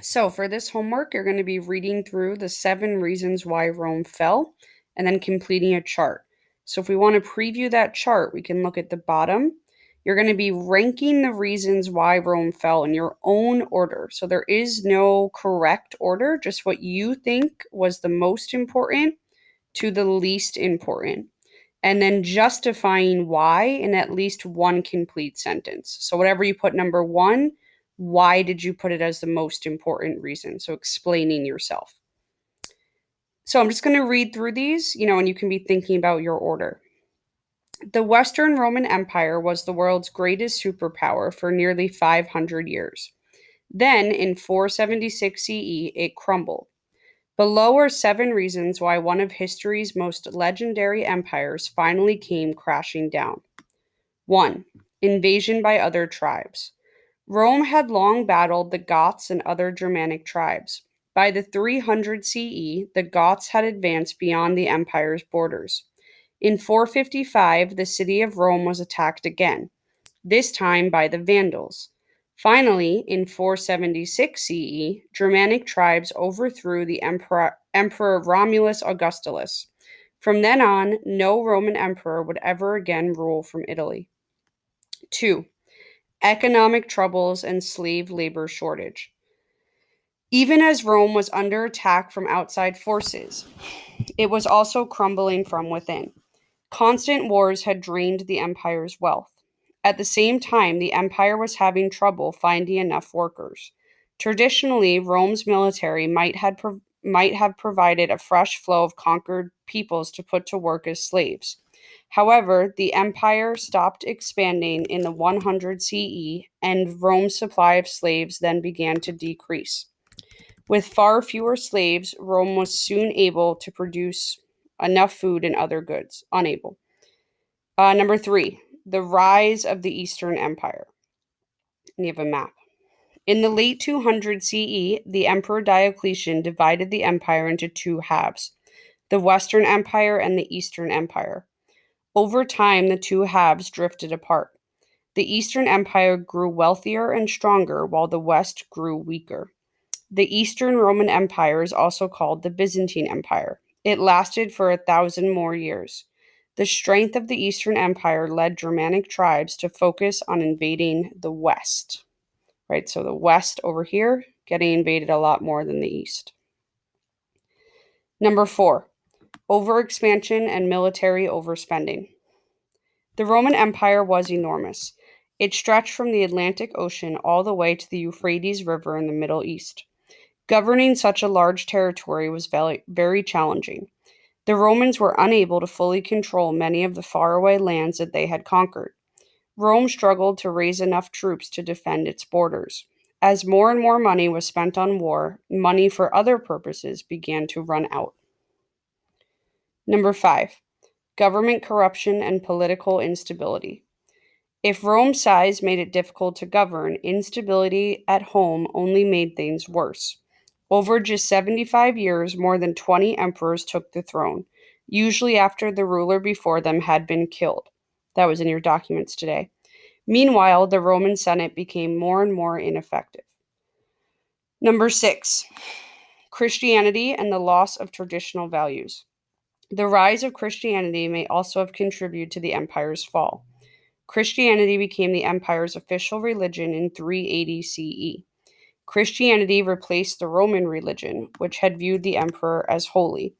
So for this homework, you're going to be reading through the 7 reasons why Rome fell and then completing a chart. So if we want to preview that chart, we can look at the bottom. You're going to be ranking the reasons why Rome fell in your own order. So there is no correct order, just what you think was the most important to the least important, and then justifying why in at least one complete sentence. So, whatever you put number one, why did you put it as the most important reason? So, explaining yourself. So, I'm just going to read through these, and you can be thinking about your order. The Western Roman Empire was the world's greatest superpower for nearly 500 years. Then, in 476 CE, it crumbled. Below are 7 reasons why one of history's most legendary empires finally came crashing down. 1. Invasion by other tribes. Rome had long battled the Goths and other Germanic tribes. By the 300 CE, the Goths had advanced beyond the empire's borders. In 455, the city of Rome was attacked again, this time by the Vandals. Finally, in 476 CE, Germanic tribes overthrew the Emperor Romulus Augustulus. From then on, no Roman emperor would ever again rule from Italy. 2. Economic troubles and slave labor shortage. Even as Rome was under attack from outside forces, it was also crumbling from within. Constant wars had drained the empire's wealth. At the same time, the empire was having trouble finding enough workers. Traditionally, Rome's military might have provided a fresh flow of conquered peoples to put to work as slaves. However, the empire stopped expanding in the 100 CE, and Rome's supply of slaves then began to decrease. With far fewer slaves, Rome was soon able to produce enough food and other goods. Unable. Number 3, the rise of the Eastern Empire. And you have a map. In the late 200 CE, the Emperor Diocletian divided the empire into 2 halves, the Western Empire and the Eastern Empire. Over time, the 2 halves drifted apart. The Eastern Empire grew wealthier and stronger, while the West grew weaker. The Eastern Roman Empire is also called the Byzantine Empire. It lasted for 1,000 more years. The strength of the Eastern Empire led Germanic tribes to focus on invading the West. Right, so the West over here getting invaded a lot more than the East. Number 4, overexpansion and military overspending. The Roman Empire was enormous. It stretched from the Atlantic Ocean all the way to the Euphrates River in the Middle East. Governing such a large territory was very, very challenging. The Romans were unable to fully control many of the faraway lands that they had conquered. Rome struggled to raise enough troops to defend its borders. As more and more money was spent on war, money for other purposes began to run out. Number 5, government corruption and political instability. If Rome's size made it difficult to govern, instability at home only made things worse. Over just 75 years, more than 20 emperors took the throne, usually after the ruler before them had been killed. That was in your documents today. Meanwhile, the Roman Senate became more and more ineffective. Number 6, Christianity and the loss of traditional values. The rise of Christianity may also have contributed to the empire's fall. Christianity became the empire's official religion in 380 CE. Christianity replaced the Roman religion, which had viewed the emperor as holy.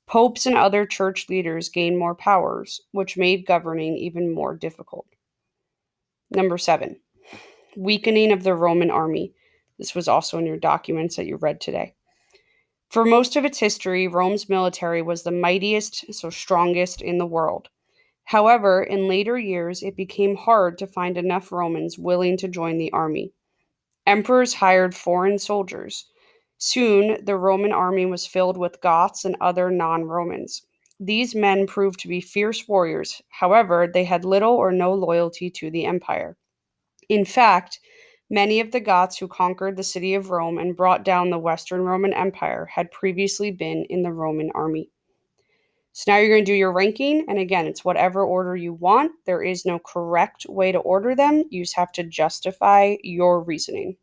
Popes and other church leaders gained more powers, which made governing even more difficult. Number 7, weakening of the Roman army. This was also in your documents that you read today. For most of its history, Rome's military was the mightiest, so strongest in the world. However, in later years, it became hard to find enough Romans willing to join the army. Emperors hired foreign soldiers. Soon, the Roman army was filled with Goths and other non Romans. These men proved to be fierce warriors. However, they had little or no loyalty to the empire. In fact, many of the Goths who conquered the city of Rome and brought down the Western Roman Empire had previously been in the Roman army. So now you're going to do your ranking, and again, it's whatever order you want. There is no correct way to order them. You just have to justify your reasoning.